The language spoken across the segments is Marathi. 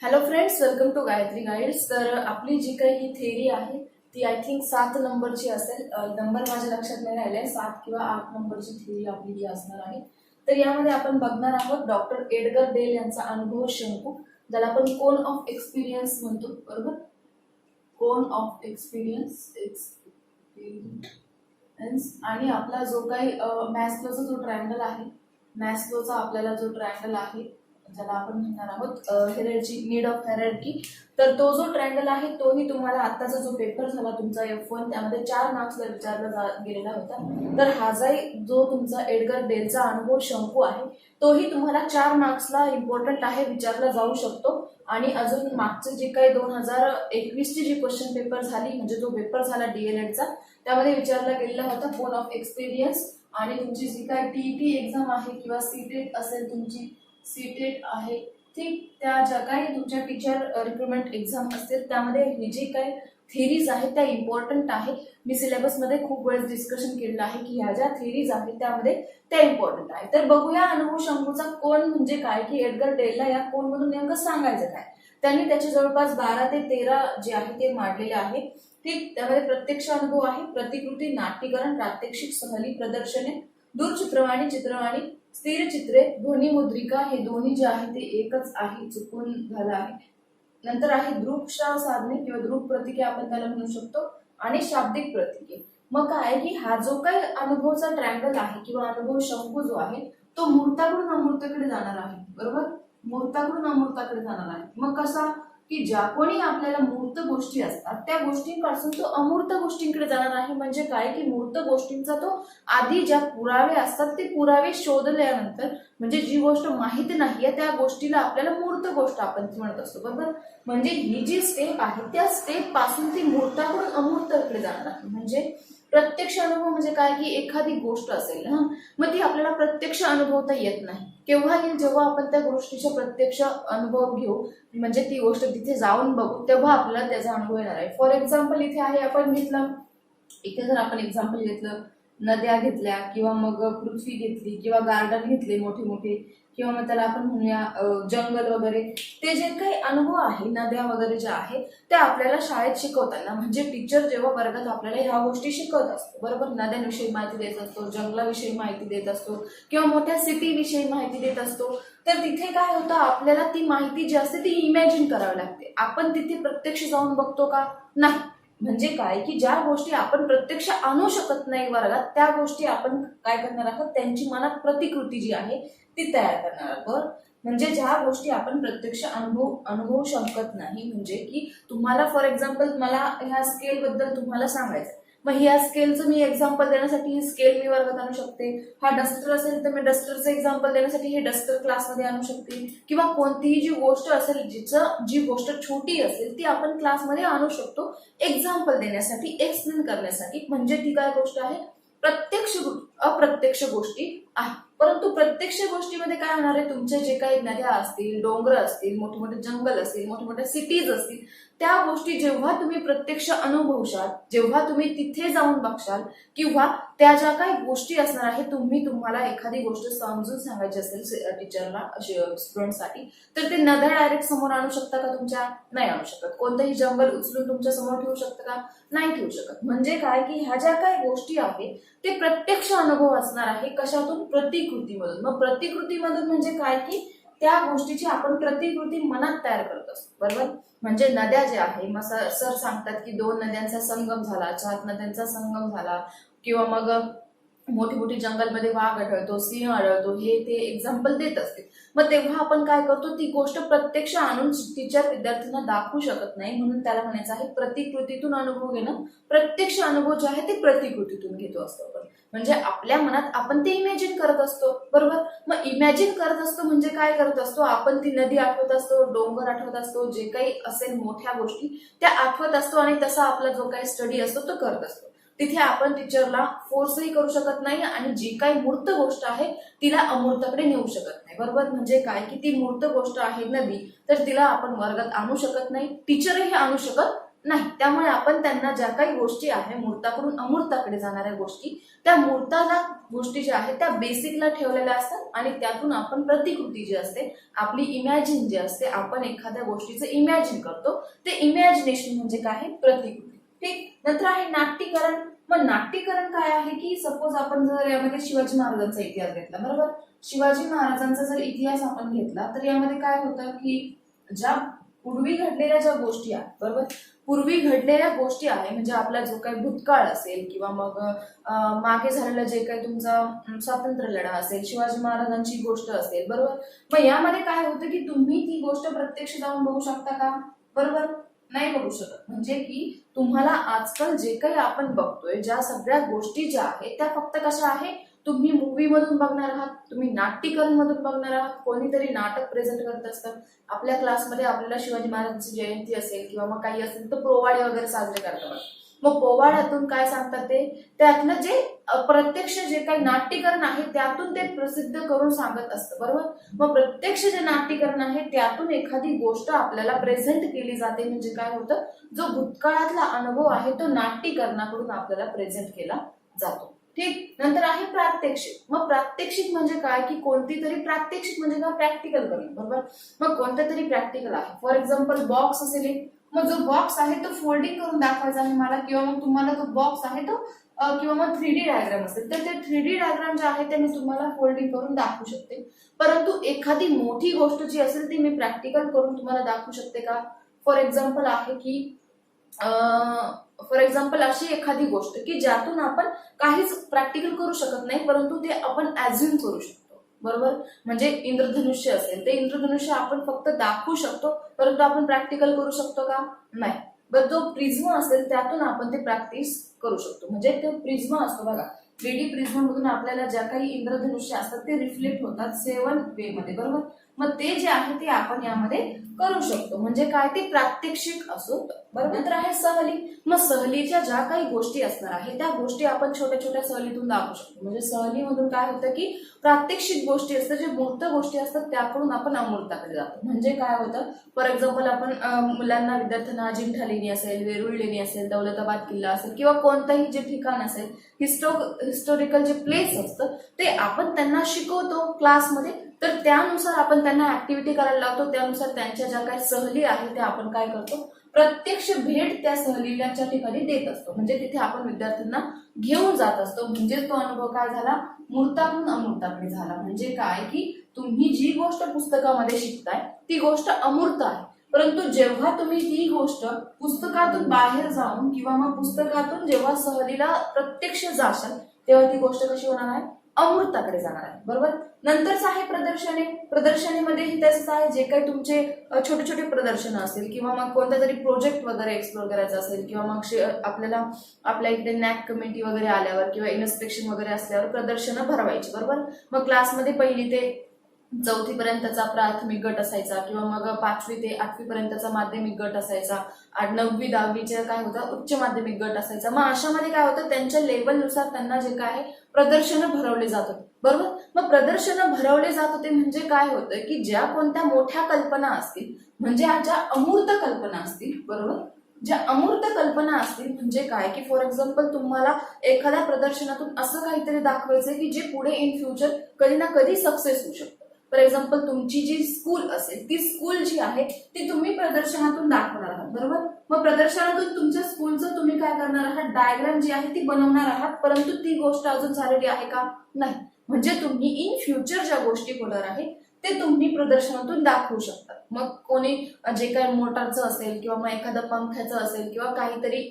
Hello friends, welcome to Gayatri guides. तर आपली जी काही ही थेरी आहे ती आय थिंक 7 नंबरची असेल. नंबर माझ्या लक्षात नाही राहिले, 7 किंवा 8 नंबरची थेरी आपली ही असणार आहे. तर यामध्ये आपण बघणार आहोत डॉक्टर एडगर डेल यांचा अनुभव शंकू, ज्याला आपण कोन ऑफ एक्सपिरियन्स म्हणतो. बरोबर, कोन ऑफ एक्सपिरियन्स. आणि आपला जो काही मॅस्लोचा जो ट्रायंगल आहे, मॅस्लोचा आपल्याला जो ट्रायंगल आहे ज्याला आपण म्हणणार आहोत हेरेडची नीड ऑफ हेरेडकी, तर तो जो ट्रायंगल आहे तोही तुम्हाला आत्ताचा जो पेपर झाला तुमचा F1 त्यामध्ये 4 मार्क्सला विचारला गेलेला होता. तर हा जो तुमचा एडगर डेलचा अनुभव शंकू आहे तोही तुम्हाला 4 मार्क्सला इम्पॉर्टंट आहे, विचारला जाऊ शकतो. आणि अजून मागचे जे काही 2021 ची जी क्वेश्चन पेपर झाली, म्हणजे जो पेपर झाला DLEDचा, त्यामध्ये विचारला गेलेला होता कोन ऑफ एक्सपिरियन्स. आणि तुमची जी काय TET एक्झाम आहे किंवा सीटेट असेल, तुमची सीटेट आहे ठीक, त्या ज्या काही तुमच्या टीचर रिक्रुटमेंट एक्झाम असतील त्यामध्ये हे जे काही थेरीज आहेत त्या इम्पॉर्टंट आहे. मी सिलेबसमध्ये खूप वेळेस डिस्कशन केलेलं आहे की ह्या ज्या थेरीज आहेत त्यामध्ये त्या इम्पॉर्टंट आहे. तर बघूया अनुभव शंकूचा कोन म्हणजे काय, की एडगर डेलला या कोनमधून नेमकं सांगायचं काय. त्यांनी त्याचे जवळपास 12 ते 13 जे आहे ते मांडलेले आहे. ठीक, त्यामध्ये प्रत्यक्ष अनुभव आहे, प्रतिकृती, नाट्यकरण, प्रात्यक्षिक, सहली, प्रदर्शने, दूरचित्रवाणी, चित्रवाणी, स्थिर चित्रे, ध्वनी मुद्रिका, हे दोन्ही जे आहे ते एकच आहे, चुकून झालं आहे. नंतर आहे दृकश्राव्य साधने किंवा दृक प्रतीके आपण त्याला म्हणू शकतो, आणि शाब्दिक प्रतीके. मग काय की हा जो काही अनुभवचा ट्रायंगल आहे किंवा अनुभव शंकू जो आहे तो मूर्ताकडून अमूर्ताकडे जाणार आहे. बरोबर, मूर्ताकडून अमूर्ताकडे जाणार आहे. मग कसा, की ज्या कोणी आपल्याला मूर्त गोष्टी असतात त्या गोष्टींपासून तो अमूर्त गोष्टींकडे जाणार आहे. म्हणजे काय की मूर्त गोष्टींचा तो आधी ज्या पुरावे असतात ते पुरावे शोधल्यानंतर, म्हणजे जी गोष्ट माहिती नाहीये त्या गोष्टीला आपल्याला मूर्त गोष्ट आपण म्हणत असतो. बरोबर, म्हणजे ही जी स्टेप आहे त्या स्टेप पासून ती मूर्ताकडून अमूर्ताकडे जाणार आहे. म्हणजे प्रत्यक्ष अनुभव म्हणजे काय, की एखादी गोष्ट असेल ना, मग ती आपल्याला प्रत्यक्ष अनुभवता येत नाही. केव्हा येईल, जेव्हा आपण त्या गोष्टीचा प्रत्यक्ष अनुभव घेऊ, म्हणजे ती गोष्ट तिथे जाऊन बघू, तेव्हा आपल्याला त्याचा अनुभव येणार आहे. फॉर एक्झाम्पल इथे आहे, आपण घेतलं, इथे जर आपण एक्झाम्पल घेतलं, नद्या घेतल्या किंवा मग पृथ्वी घेतली किंवा गार्डन घेतले मोठे मोठे, किंवा मग त्याला आपण म्हणूया जंगल वगैरे, ते जे काही अनुभव आहे नद्या वगैरे ज्या आहेत त्या आपल्याला शाळेत शिकवताना, म्हणजे टीचर जेव्हा वर्गात आपल्याला ह्या गोष्टी शिकवत असतो, बरोबर, नद्यांविषयी माहिती देत असतो, जंगलाविषयी माहिती देत असतो किंवा मोठ्या सिटीविषयी माहिती देत असतो, तर तिथे काय होतं, आपल्याला ती माहिती जी असते ती इमॅजिन करावी लागते. आपण तिथे प्रत्यक्ष जाऊन बघतो का? नाही. म्हणजे काय, की ज्या गोष्टी आपण प्रत्यक्ष आणू शकत नाही वर्गात, त्या गोष्टी आपण काय करणार आहोत, त्यांची मनात प्रतिकृती जी आहे ती तयार करणार आहोत. म्हणजे ज्या गोष्टी आपण प्रत्यक्ष अनुभवू शकत नाही, म्हणजे की तुम्हाला फॉर एक्झाम्पल मला ह्या स्केल बद्दल तुम्हाला सांगायचं, मग ह्या स्केलचं मी एक्झाम्पल देण्यासाठी ही स्केल मी वर्गात आणू शकते. हा डस्टर असेल तर मी डस्टरचं एक्झाम्पल देण्यासाठी हे डस्टर क्लासमध्ये आणू शकते. किंवा कोणतीही जी गोष्ट असेल, जी गोष्ट छोटी असेल ती आपण क्लासमध्ये आणू शकतो एक्झाम्पल देण्यासाठी, एक्सप्लेन करण्यासाठी. म्हणजे ती काय गोष्ट आहे, प्रत्यक्ष अप्रत्यक्ष गोष्टी आहे. परंतु प्रत्यक्ष गोष्टीमध्ये काय होणार आहे, तुमचे जे काही नद्या असतील, डोंगर असतील, मोठे मोठे जंगल असतील, मोठे मोठे सिटीज असतील, त्या गोष्टी जेव्हा तुम्ही प्रत्यक्ष अनुभवशाल, जेव्हा तुम्ही तिथे जाऊन बघशाल, किंवा त्या ज्या काही गोष्टी असणार आहे, तुम्हाला एखादी गोष्ट समजून सांगायची असेल टीचरला स्टुडंटसाठी, तर ते नद्या डायरेक्ट समोर आणू शकता का तुमच्या? नाही आणू शकत. कोणतंही जंगल उचलून तुमच्या समोर ठेवू शकतं का? नाही ठेवू शकत. म्हणजे काय, की ह्या ज्या काही गोष्टी आहेत ते प्रत्यक्ष अनुभव असणार आहे. कशातून? प्रतिकृतीमधून. मग प्रतिकृतीमधून म्हणजे काय, की त्या गोष्टीची आपण प्रतिकृती मनात तयार करत असतो. बरोबर, म्हणजे नद्या ज्या आहे, मग सर सांगतात की 2 नद्यांचा संगम झाला, 4 नद्यांचा संगम झाला, किंवा मग मोठी मोठी जंगलमध्ये वाघ आढळतो, सिंह आढळतो, हे ते एक्झाम्पल देत असते. मग तेव्हा आपण काय करतो, ती गोष्ट प्रत्यक्ष आणून टीचर विद्यार्थ्यांना दाखवू शकत नाही, म्हणून त्याला म्हणायचं आहे प्रतिकृतीतून अनुभव घेणं. प्रत्यक्ष अनुभव जे आहे ते प्रतिकृतीतून घेतो असतो आपण. म्हणजे आपल्या मनात आपण ते इमॅजिन करत असतो. बरोबर, मग इमॅजिन करत असतो म्हणजे काय करत असतो, आपण ती नदी आठवत असतो, डोंगर आठवत असतो, जे काही असेल मोठ्या गोष्टी त्या आठवत असतो, आणि तसा आपला जो काही स्टडी असतो तो करत असतो. तिथे आपण टीचरला फोर्सही करू शकत नाही, आणि जी काही मूर्त गोष्ट आहे तिला अमूर्ताकडे नेऊ शकत नाही. बरोबर, म्हणजे काय, की ती मूर्त गोष्ट आहे नदी, तर तिला आपण वर्गात आणू शकत नाही, टीचरही आणू शकत नाही. त्यामुळे आपण त्यांना ज्या काही गोष्टी आहे मूर्ताकडून अमूर्ताकडे जाणाऱ्या गोष्टी, त्या मूर्ताला गोष्टी ज्या आहेत त्या बेसिकला ठेवलेल्या असतात आणि त्यातून आपण प्रतिकृती जी असते, आपली इमॅजिन जी असते, आपण एखाद्या गोष्टीचं इमॅजिन करतो, ते इमॅजिनेशन म्हणजे काय, प्रतिकृती. ठीक. नंतर आहे नाट्यकरण. मग नाट्यकरण काय आहे की सपोज आपण जर यामध्ये शिवाजी महाराजांचा इतिहास घेतला, बरोबर, शिवाजी महाराजांचा जर इतिहास आपण घेतला तर यामध्ये काय होतं की ज्या पूर्वी घडलेल्या ज्या गोष्टी आहेत, बरोबर, पूर्वी घडलेल्या गोष्टी आहे म्हणजे आपला जो काही भूतकाळ असेल किंवा मग मागे झालेलं जे काही तुमचा स्वातंत्र्य लढा असेल, शिवाजी महाराजांची गोष्ट असेल, बरोबर, मग यामध्ये काय होतं की तुम्ही ती गोष्ट प्रत्यक्ष जाऊन बघू शकता का, बरोबर, नाही बघू शकत. म्हणजे की तुम्हाला आजकाल जे काही आपण बघतोय, ज्या सगळ्या गोष्टी ज्या आहेत त्या फक्त कशा आहे, तुम्ही मूवी मधून बघणार आहात, तुम्ही नाट्यकरण मधून बघणार आहात, कोणीतरी नाटक प्रेझेंट करत असतं. आपल्या क्लासमध्ये आपल्याला शिवाजी महाराजांची जयंती असेल किंवा मग काही असेल तर पोवाडे वगैरे साजरे करतात. मग पोवाड्यातून काय सांगतात ते, त्यातलं जे प्रत्यक्ष जे काही नाट्यकरण आहे त्यातून ते प्रसिद्ध करून सांगत असतं, बरोबर. मग प्रत्यक्ष जे नाट्यकरण आहे त्यातून एखादी गोष्ट आपल्याला प्रेझेंट केली जाते. म्हणजे काय होतं, जो भूतकाळातला अनुभव आहे तो नाट्यकरणाकडून आपल्याला प्रेझेंट केला जातो. ठीक. नंतर आहे प्रात्यक्षिक. मग प्रात्यक्षिक म्हणजे काय की कोणती तरी, प्रात्यक्षिक म्हणजे काय, प्रॅक्टिकल करणं, बरोबर. मग कोणतं तरी प्रॅक्टिकल आहे, फॉर एक्झाम्पल बॉक्स असेल, मग जो बॉक्स आहे तो फोल्डिंग करून दाखवायचा आहे मला, किंवा मग तुम्हाला तो बॉक्स आहे तो किंवा मग 3D डायग्राम असेल तर ते 3D डायग्राम जे आहे ते मी तुम्हाला फोल्डिंग करून दाखवू शकते. परंतु एखादी मोठी गोष्ट जी असेल ती मी प्रॅक्टिकल करून तुम्हाला दाखवू शकते का. फॉर एक्झाम्पल आहे की फॉर एक्झाम्पल अशी एखादी गोष्ट की ज्यातून आपण काहीच प्रॅक्टिकल करू शकत नाही परंतु ते आपण ऍझ्युम करू शकतो, बरोबर. म्हणजे इंद्रधनुष्य असेल, ते इंद्रधनुष्य आपण फक्त दाखवू शकतो परंतु आपण प्रॅक्टिकल करू शकतो का, नाही. बट जो प्रिझम असेल त्यातून आपण ते प्रॅक्टिस करू शकतो. म्हणजे तो प्रिझम असतो बघा, 3D प्रिझम मधून आपल्याला ज्या काही इंद्रधनुष्य असतात ते रिफ्लेक्ट होतात 7 वे मध्ये, बरोबर. मग ते जे आहे ते आपण यामध्ये करू शकतो. म्हणजे काय, ते प्रात्यक्षिक असो, बरोबर. नंतर आहे सहली. मग सहलीच्या ज्या काही गोष्टी असणार आहे त्या गोष्टी आपण छोट्या छोट्या सहलीतून दाखवू शकतो. म्हणजे सहलीमधून काय होतं की प्रात्यक्षिक गोष्टी असतात, जे मूर्त गोष्टी असतात त्याकडून आपण अमूर्ताकडे जातो. म्हणजे काय होतं, फॉर एक्झाम्पल आपण मुलांना, विद्यार्थ्यांना अजिंठा लेणी असेल, वेरूळ लेणी असेल, दौलताबाद किल्ला असेल किंवा कोणतंही जे ठिकाण असेल, हिस्टोरिकल जे प्लेस असतं ते आपण त्यांना शिकवतो क्लासमध्ये. तर त्यानुसार आपण त्यांना ऍक्टिव्हिटी करायला लावतो, त्यानुसार त्यांच्या ज्या काही सहली आहेत त्या आपण काय करतो, प्रत्यक्ष भेट त्या सहलीच्या ठिकाणी देत असतो. म्हणजे तिथे आपण विद्यार्थ्यांना घेऊन जात असतो. म्हणजे तो अनुभव काय झाला, मूर्ताकडून अमूर्ताकडे झाला. म्हणजे काय की तुम्ही जी गोष्ट पुस्तकामध्ये शिकताय ती गोष्ट अमूर्त आहे, परंतु जेव्हा तुम्ही ती गोष्ट पुस्तकातून बाहेर जाऊन किंवा मग पुस्तकातून जेव्हा सहलीला प्रत्यक्ष जाशाल तेव्हा ती गोष्ट कशी होणार आहे, अमूर्ताकडे जाणार आहे, बरोबर. नंतरच आहे प्रदर्शने. प्रदर्शनीमध्ये तसंच आहे, जे काही तुमचे छोटे छोटे प्रदर्शन असतील किंवा मग कोणता तरी प्रोजेक्ट वगैरे एक्सप्लोर करायचा असेल किंवा मग आपल्याला आपल्या इकडे नॅक कमिटी वगैरे आल्यावर किंवा इन्स्पेक्शन वगैरे असल्यावर प्रदर्शनं भरवायची, बरोबर. मग क्लासमध्ये 1ली ते 4थी पर्यंतचा प्राथमिक गट असायचा किंवा मग 5वी ते 8वी पर्यंतचा माध्यमिक गट असायचा, 9वी 10वीचे काय होतं, उच्च माध्यमिक गट असायचा. मग अशामध्ये काय होतं, त्यांच्या लेवलनुसार त्यांना जे काय प्रदर्शनं भरवले जात होते, बरोबर. मग प्रदर्शनं भरवले जात होते म्हणजे काय होतं की ज्या कोणत्या मोठ्या कल्पना असतील, म्हणजे ज्या अमूर्त कल्पना असतील, बरोबर, ज्या अमूर्त कल्पना असतील म्हणजे काय की फॉर एक्झाम्पल तुम्हाला एखाद्या प्रदर्शनातून असं काहीतरी दाखवायचं की जे पुढे इन फ्युचर कधी ना कधी सक्सेस होऊ शकतं. फॉर एक्झाम्पल तुमची जी स्कूल असेल ती स्कूल जी आहे ती तुम्ही प्रदर्शनातून दाखवणार आहात, बरोबर. मग प्रदर्शनातून तुमच्या स्कूलचं तुम्ही काय करणार आहात, डायग्राम जी आहे ती बनवणार आहात, परंतु ती गोष्ट अजून झालेली आहे का, नाही. म्हणजे तुम्ही इन फ्युचर ज्या गोष्टी होणार आहेत ते तुम्ही प्रदर्शनातून दाखवू शकता. मग कोणी जे काही मोटारचं असेल किंवा मग एखादं पंख्याचं असेल किंवा काहीतरी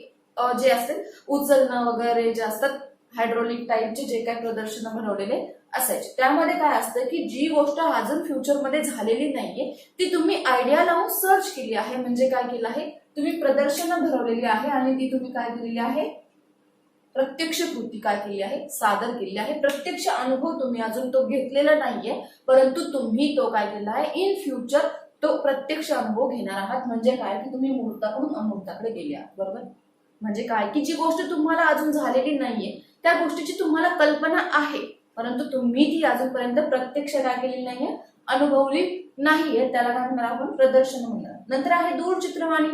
जे असेल उचलणं वगैरे जे असतात हायड्रोलिक टाईपचे जे काही प्रदर्शन बनवलेले असायचे, त्यामध्ये काय असतं की जी गोष्ट अजून फ्युचरमध्ये झालेली नाहीये ती तुम्ही आयडिया लावून सर्च केली आहे. म्हणजे काय केलं आहे, तुम्ही प्रदर्शनं भरवलेली आहे आणि ती तुम्ही काय केलेली आहे, प्रत्यक्ष कृती काय केली आहे, सादर केली आहे. प्रत्यक्ष अनुभव तुम्ही अजून तो घेतलेला नाहीये परंतु तुम्ही तो काय केला आहे, इन फ्युचर तो प्रत्यक्ष अनुभव घेणार आहात. म्हणजे काय की तुम्ही मुहूर्ताकडून अमूर्ताकडे गेले आहात, बरोबर. म्हणजे काय की जी गोष्ट तुम्हाला अजून झालेली नाहीये त्या गोष्टीची तुम्हाला कल्पना आहे परंतु तुम्ही ती अजूनपर्यंत प्रत्यक्ष काय केलेली नाहीये, अनुभवली नाहीये, त्याला काय म्हणणार आपण, प्रदर्शन म्हणणार. नंतर आहे दूरचित्रवाणी.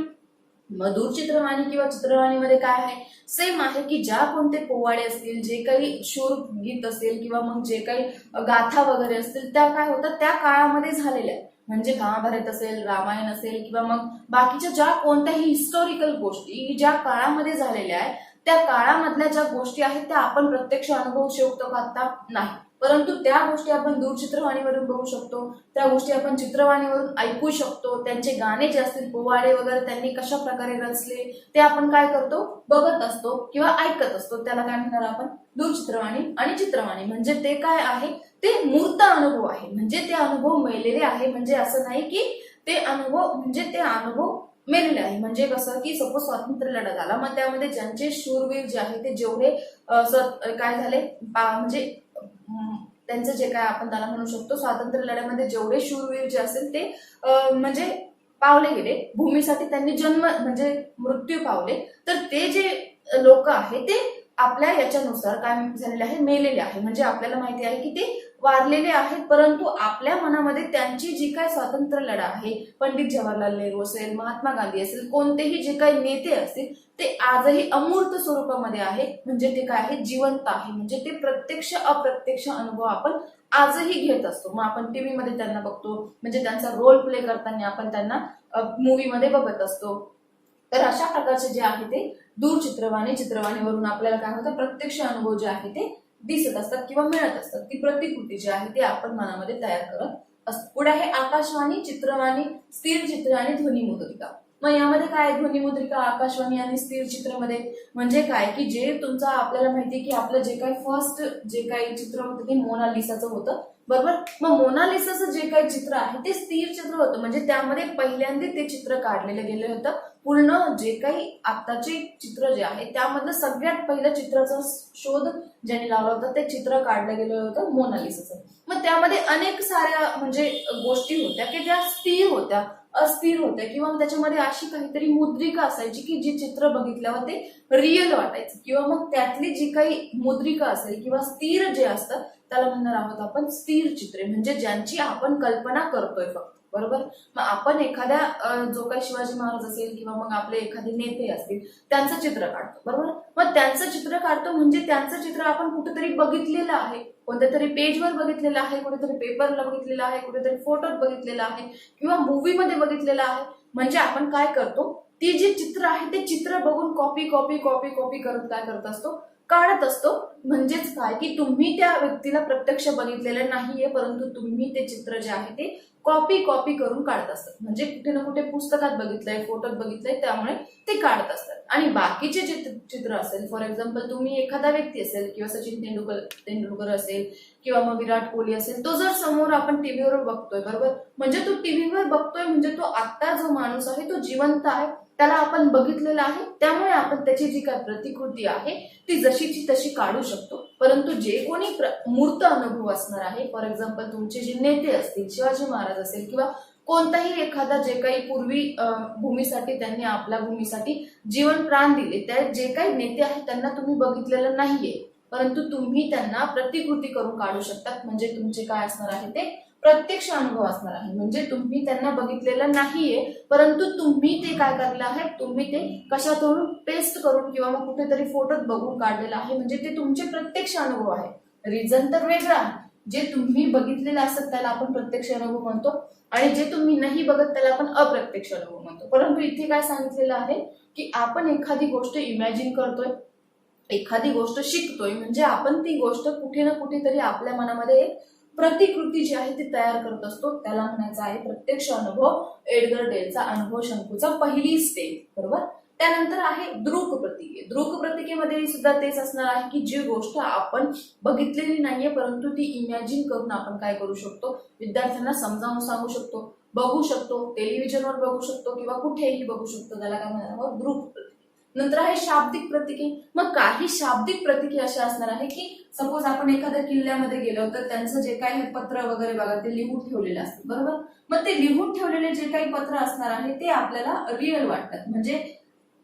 मग दूरचित्रवाणी किंवा चित्रवाणीमध्ये काय आहे, सेम आहे की ज्या कोणते पोवाडे असतील, जे काही शूर गीत असेल किंवा मग जे काही गाथा वगैरे असतील, त्या काय होतात त्या काळामध्ये झालेल्या आहेत. म्हणजे महाभारत असेल, रामायण असेल किंवा मग बाकीच्या ज्या कोणत्याही हिस्टॉरिकल गोष्टी ज्या काळामध्ये झालेल्या आहेत, त्या काळामधल्या ज्या गोष्टी आहेत त्या आपण प्रत्यक्ष अनुभवू शकतो का? आता नाही, परंतु त्या गोष्टी आपण दूरचित्रवाणीवरून बघू शकतो, त्या गोष्टी आपण चित्रवाणीवरून ऐकू शकतो. त्यांचे गाणे जे असतील, पोवाडे वगैरे त्यांनी कशा प्रकारे रचले ते आपण काय करतो, बघत असतो किंवा ऐकत असतो. त्याला काय म्हणणार आपण, दूरचित्रवाणी आणि चित्रवाणी. म्हणजे ते काय आहे, ते मूर्त अनुभव आहे, म्हणजे ते अनुभव मेलेले आहे. म्हणजे असं नाही की ते अनुभव म्हणजे ते अनुभव मेलेले आहे. म्हणजे कसं की सपोज स्वातंत्र्य लढा झाला, मग त्यामध्ये ज्यांचे शूरवीर जे आहे ते जेवढे काय झाले म्हणजे त्यांचं जे काय आपण त्याला म्हणू शकतो, स्वातंत्र्य लढ्यामध्ये जेवढे शूरवीर जे असेल ते म्हणजे पावले गेले भूमीसाठी, त्यांनी जन्म म्हणजे मृत्यू पावले, तर ते जे लोक आहे ते आपल्या याच्यानुसार काय झालेले आहे, मेलेले आहे. म्हणजे आपल्याला माहिती आहे की ते वारलेले आहेत, परंतु आपल्या मनामध्ये त्यांची जी काय स्वातंत्र्य लढा आहे, पंडित जवाहरलाल नेहरू असेल, महात्मा गांधी असेल, कोणतेही जे काही नेते असतील ते आजही अमूर्त स्वरूपामध्ये आहे. म्हणजे ते काय आहे, जिवंत आहे. म्हणजे ते प्रत्यक्ष अप्रत्यक्ष अनुभव आपण आजही घेत असतो. मग आपण टीव्ही मध्ये त्यांना बघतो, म्हणजे त्यांचा रोल प्ले करताना आपण त्यांना मूवी मध्ये बघत असतो. तर अशा प्रकारचे जे आहे ते दूरचित्रवाणी चित्रवाणीवरून आपल्याला काय होतं, प्रत्यक्ष अनुभव जे आहे ते दिसत असतात किंवा मिळत असतात. ती प्रतिकृती जी आहे ती आपण मनामध्ये तयार करत असतो. पुढे आहे आकाशवाणी, चित्रवाणी, स्थिर चित्र आणि ध्वनिमुद्रिका. मग यामध्ये काय, ध्वनिमुद्रिका, आकाशवाणी आणि स्थिर चित्रमध्ये म्हणजे काय की जे तुमचा आपल्याला माहिती की आपलं जे काही फर्स्ट जे काही चित्र होतं ते मोनालिसाचं होतं, बरोबर. मग मोनालिसाचं जे काही चित्र आहे ते स्थिर चित्र होतं. म्हणजे त्यामध्ये पहिल्यांदा ते चित्र काढलेलं गेलं होतं. पूर्ण जे काही आताचे चित्र जे आहे त्यामधलं सगळ्यात पहिलं चित्राचा शोध ज्यांनी लावला होता ते चित्र काढलं गेलं होतं मोनालिसाचं. मग त्यामध्ये अनेक साऱ्या म्हणजे गोष्टी होत्या की ज्या स्थिर होत्या, अस्थिर होत्या, किंवा त्याच्यामध्ये अशी काहीतरी मुद्रिका असायची की जी चित्र बघितल्यावर ते रिअल वाटायचं, किंवा मग त्यातली जी काही मुद्रिका असेल किंवा स्थिर जे असतं त्याला म्हणणार आहोत आपण स्थिर चित्रे. म्हणजे ज्यांची आपण कल्पना करतोय फक्त, बरोबर. मग आपण एखाद्या जो काही शिवाजी महाराज असेल किंवा मग आपले एखादे नेते असतील त्यांचं चित्र काढतो, बरोबर. मग त्यांचं चित्र काढतो म्हणजे त्यांचं चित्र आपण कुठेतरी बघितलेलं आहे, कोणत्या तरी पेजवर बघितलेलं आहे, कुठेतरी पेपरला बघितलेलं आहे, कुठेतरी फोटोत बघितलेलं आहे किंवा मूवीमध्ये बघितलेलं आहे. म्हणजे आपण काय करतो, ती जे चित्र आहे ते चित्र बघून कॉपी कॉपी कॉपी कॉपी करत काय करत असतो, काढत असतो. म्हणजेच काय की तुम्ही त्या व्यक्तीला प्रत्यक्ष बघितलेलं नाहीये, परंतु तुम्ही ते चित्र जे आहे ते कॉपी कॉपी करून काढत असतात. म्हणजे कुठे ना कुठे पुस्तकात बघितलंय, फोटोत बघितलंय, त्यामुळे ते काढत असतात. आणि बाकीचे जे चित्र असेल, फॉर एक्झाम्पल तुम्ही एखादा व्यक्ती असेल किंवा सचिन तेंडुलकर असेल किंवा मग विराट कोहली असेल, तो जर समोर आपण टीव्हीवर बघतोय, बरोबर. म्हणजे तो टीव्हीवर बघतोय म्हणजे तो आता जो माणूस आहे तो जिवंत आहे, त्याला आपण बघितलेलं आहे, त्यामुळे आपण त्याची जी काय प्रतिकृती आहे ती जशीची तशी काढू शकतो. परंतु जे कोणी मूर्त अनुभव असणार आहे, फॉर एक्झाम्पल तुमचे जे नेते असतील, शिवाजी महाराज असेल किंवा कोणताही एखादा जे काही पूर्वी भूमीसाठी त्यांनी आपल्या भूमीसाठी जीवन प्राण दिले, त्या जे काही नेते आहेत त्यांना तुम्ही बघितलेलं नाहीये, परंतु तुम्ही त्यांना प्रतिकृती करून काढू शकतात. म्हणजे तुमचे काय असणार आहे, ते प्रत्यक्ष अनुभव असणार आहे. म्हणजे तुम्ही त्यांना बघितलेलं नाहीये, परंतु तुम्ही ते काय करलेलं आहे, तुम्ही ते कशातून पेस्ट करून किंवा मग कुठेतरी फोटोत बघून काढलेलं आहे. म्हणजे ते तुमचे प्रत्यक्ष अनुभव आहे. रिझन तर वेगळं आहे. जे तुम्ही बघितलेलं असत त्याला आपण प्रत्यक्ष अनुभव म्हणतो, आणि जे तुम्ही नाही बघत त्याला आपण अप्रत्यक्ष अनुभव म्हणतो. परंतु इथे काय सांगितलेलं आहे की आपण एखादी गोष्ट इमॅजिन करतोय, एखादी गोष्ट शिकतोय, म्हणजे आपण ती गोष्ट कुठे ना कुठेतरी आपल्या मनामध्ये एक प्रतिकृती जी आहे ती तयार करत असतो. त्याला म्हणायचं आहे प्रत्यक्ष अनुभव. एडगर डेलचा अनुभव शंकूचा पहिली स्टेज, बरोबर. त्यानंतर आहे दृक प्रतिके. दृक प्रतिकेमध्ये सुद्धा तेच असणार आहे की जी गोष्ट आपण बघितलेली नाहीये, परंतु ती इमॅजिन करून आपण काय करू शकतो, विद्यार्थ्यांना समजावून सांगू शकतो, बघू शकतो, टेलिव्हिजनवर बघू शकतो किंवा कुठेही बघू शकतो. त्याला काय म्हणणार, दृक प्रतिके. नंतर आहे शाब्दिक प्रतिके. मग काही शाब्दिक प्रतिके अशा असणार आहे की सपोज आपण एखाद्या किल्ल्यामध्ये गेलो तर त्यांचं जे काही पत्र वगैरे बघा ते लिहून ठेवलेलं असतं, बरोबर. मग ते लिहून ठेवलेले जे काही पत्र असणार आहे ते आपल्याला रिअल वाटतात. म्हणजे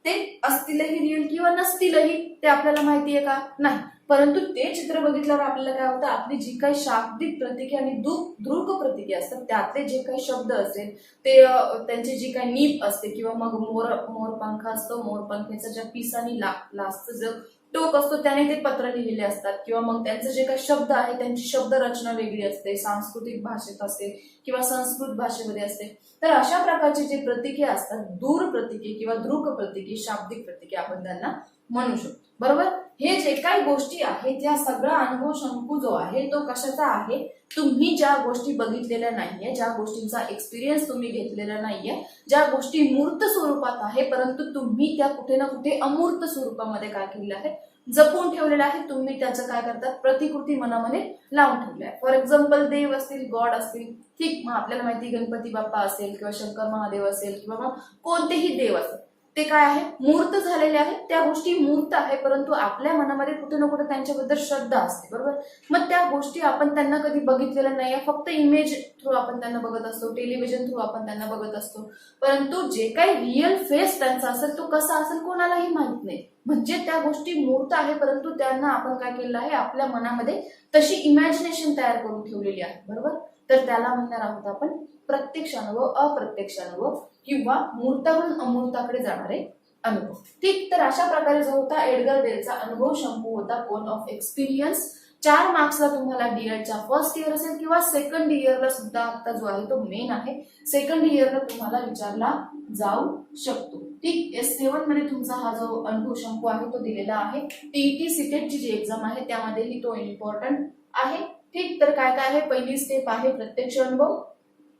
ते असतीलही रिअल किंवा नसतीलही, ते आपल्याला माहितीये का, नाही. परंतु ते चित्र बघितल्यावर आपल्याला काय होतं, आपली जी काही शाब्दिक प्रतीके आणि दृक प्रतीके असतात त्यातले जे काही शब्द असेल ते त्यांची जी काही नीब असते किंवा मग मोरपंख असतो, मोरपंखेचा ज्या पिसानी लास्टचं जो टोक असतो त्याने ते पत्र लिहिलेले असतात किंवा मग त्यांचे जे काही शब्द आहे त्यांची शब्द रचना वेगळी असते, सांस्कृतिक भाषेत असते किंवा संस्कृत भाषेमध्ये असते. तर अशा प्रकारचे जे प्रतीके असतात, दूर प्रतीके किंवा दृक प्रतीके, शाब्दिक प्रतीके आपण त्यांना म्हणू शकतो. बरोबर. हे जे काही गोष्टी आहेत या सगळा अनुभव शंकू जो आहे तो कशाचा आहे, तुम्ही ज्या गोष्टी बघितलेल्या नाहीये, ज्या गोष्टींचा एक्सपिरियन्स तुम्ही घेतलेला नाहीये, ज्या गोष्टी मूर्त स्वरूपात आहे परंतु तुम्ही त्या कुठे ना कुठे अमूर्त स्वरूपामध्ये काय केलेलं आहे, जपून ठेवलेलं आहे. तुम्ही त्याचं काय करतात, प्रतिकृती मनामध्ये लावून ठेवल्या आहे. फॉर एक्झाम्पल देव असतील, गॉड असतील, ठीक, मग आपल्याला माहिती गणपती बाप्पा असेल किंवा शंकर महादेव असेल किंवा मग कोणतेही देव असेल, ते काय आहे, मूर्त झालेले आहेत. त्या गोष्टी मूर्त आहे परंतु आपल्या मनामध्ये कुठे ना कुठे त्यांच्याबद्दल श्रद्धा असते. बरोबर. मग त्या गोष्टी आपण त्यांना कधी बघितलेल्या नाहीये, फक्त इमेज थ्रू आपण त्यांना बघत असतो, टेलिव्हिजन थ्रू आपण त्यांना बघत असतो. परंतु जे काही रिअल फेस त्यांचा असेल तो कसा असेल कोणालाही माहित नाही. म्हणजे त्या गोष्टी मूर्त आहे परंतु त्यांना आपण काय केलं आहे, आपल्या मनामध्ये तशी इमॅजिनेशन तयार करून ठेवलेली आहे. बरोबर. तर त्याला म्हणणार आहोत आपण प्रत्यक्ष अनुभव, अप्रत्यक्ष अनुभव किंवा मूर्ताकडून अमूर्ताकडे जाणारे अनुभव. ठीक. तर अशा प्रकारे जो होता एडगर बेलचा अनुभव शंकू होता पोन ऑफ एक्सपिरियन्स. 4 मार्क्सला तुम्हाला डीएडच्या फर्स्ट इयर असेल किंवा सेकंड इयरला सुद्धा आता जो आहे तो मेन आहे, सेकंड इयरला तुम्हाला विचारला जाऊ शकतो. ठीक. S7 मध्ये तुमचा हा जो अनुभव शंकू आहे तो दिलेला आहे. टीईटी सीटेटची जी एक्झाम आहे त्यामध्येही तो इम्पॉर्टंट आहे. ठीक. तर काय काय आहे, पहिली स्टेप आहे प्रत्यक्ष अनुभव,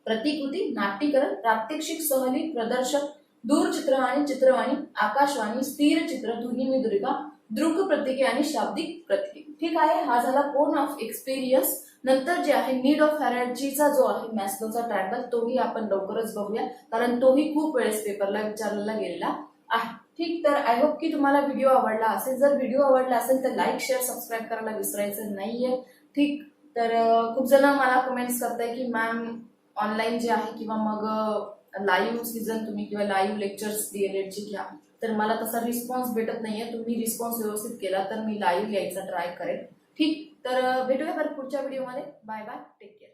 प्रतिकृती, नाट्यकरण, प्रात्यक्षिक, सहली, प्रदर्शक, दूरचित्र आणि चित्रवाणी, आकाशवाणी, स्थिर चित्र, ध्वनिमुद्रिका, दृक प्रतीके आणि शाब्दिक प्रतीके. ठीक आहे. हा झाला पोन ऑफ एक्सपिरियन्स. नंतर जे आहे नीड ऑफ हॅरर्चीचा जो आहे मॅस्लोचा ट्रायंगल, तोही आपण लवकरच बघूया कारण तोही खूप वेळेस पेपरला विचारलेला गेलेला आहे. ठीक. तर आय होप की तुम्हाला व्हिडिओ आवडला असेल. जर व्हिडिओ आवडला असेल तर लाईक, शेअर, सबस्क्राईब करायला विसरायचं नाहीये. ठीक. तर खूप जण मला कमेंट्स करताय की मॅम ऑनलाईन जे आहे किंवा मग लाईव्ह सीझन तुम्ही किंवा लाईव्ह लेक्चर्स डीएलएडचे घ्या, तर मला तसा रिस्पॉन्स भेटत नाहीये. तुम्ही रिस्पॉन्स व्यवस्थित केला तर मी लाईव्ह यायचा ट्राय करेन. ठीक. तर भेटूया परत पुढच्या व्हिडिओमध्ये. Bye bye, take care.